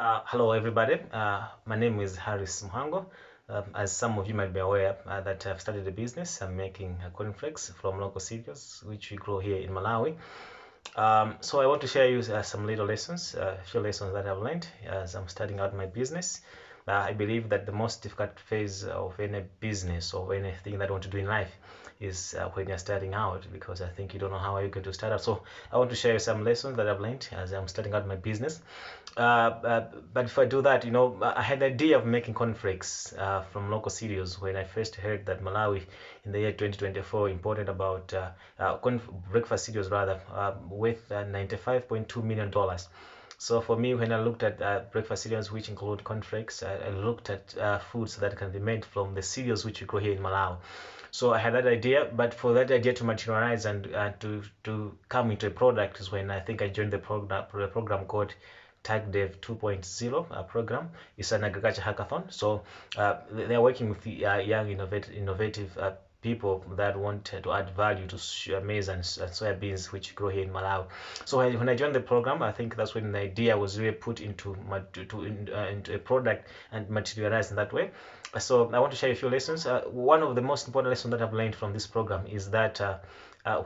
Hello, everybody. My name is Harris Muhango. As some of you might be aware, that I've started a business. I'm making cornflakes from local cereals, which we grow here in Malawi. So I want to share you some little lessons, a few lessons that I've learned as I'm starting out my business. I believe that the most difficult phase of any business or anything that I want to do in life is when you're starting out, because I think you don't know how you're going to start out. So I want to share you some lessons that I've learned as I'm starting out my business. But if I do that, I had the idea of making cornflakes from local cereals when I first heard that Malawi in the year 2024 imported about breakfast cereals rather with $95.2 million. So for me, when I looked at breakfast cereals, which include cornflakes, I looked at foods that can be made from the cereals which we grow here in Malawi. So I had that idea, but for that idea to materialize and to come into a product is when I think I joined the program called TagDev 2.0 program. It's an agriculture hackathon. So they're working with young innovative people that want to add value to maize and soybeans, which grow here in Malawi. So when I joined the program, I think that's when the idea was really put into a product and materialized in that way. So I want to share a few lessons. One of the most important lessons that I've learned from this program is that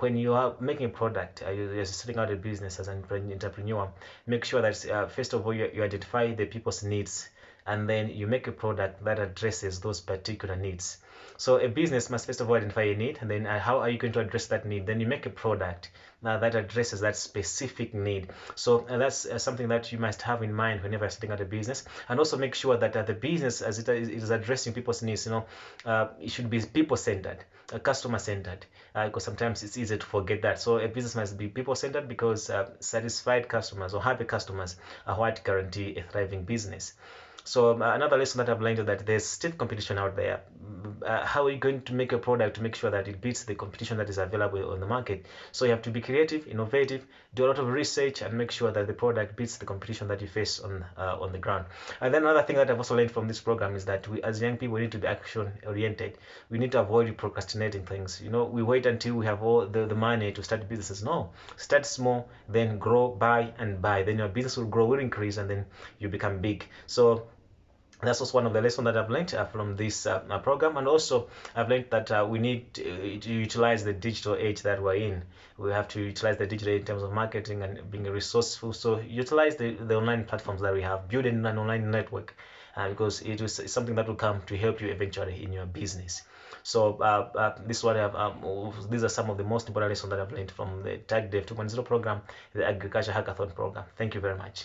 when you are making a product, you're setting out a business as an entrepreneur, make sure that first of all you identify the people's needs, and then you make a product that addresses those particular needs. So a business must first of all identify a need, and then how are you going to address that need? Then you make a product that addresses that specific need. So that's something that you must have in mind whenever you're starting out a business, and also make sure that the business, as it is addressing people's needs, it should be people-centered, customer-centered, because sometimes it's easy to forget that. So a business must be people-centered, because satisfied customers or happy customers are what guarantee a thriving business. So another lesson that I've learned is that there's stiff competition out there. How are you going to make a product to make sure that it beats the competition that is available on the market? So you have to be creative, innovative, do a lot of research, and make sure that the product beats the competition that you face on the ground. And then another thing that I've also learned from this program is that we, as young people, need to be action oriented. We need to avoid procrastinating things. We wait until we have all the money to start businesses. No, start small, then grow, buy and buy. Then your business will grow, will increase, and then you become big. So that's also one of the lessons that I've learned from this program. And also I've learned that we need to utilize the digital age that we're in. We have to utilize the digital in terms of marketing and being resourceful. So utilize the online platforms that we have, build an online network, because it's something that will come to help you eventually in your business. So this is what these are some of the most important lessons that I've learned from the TagDev 2.0 program, the agriculture hackathon program. Thank you very much.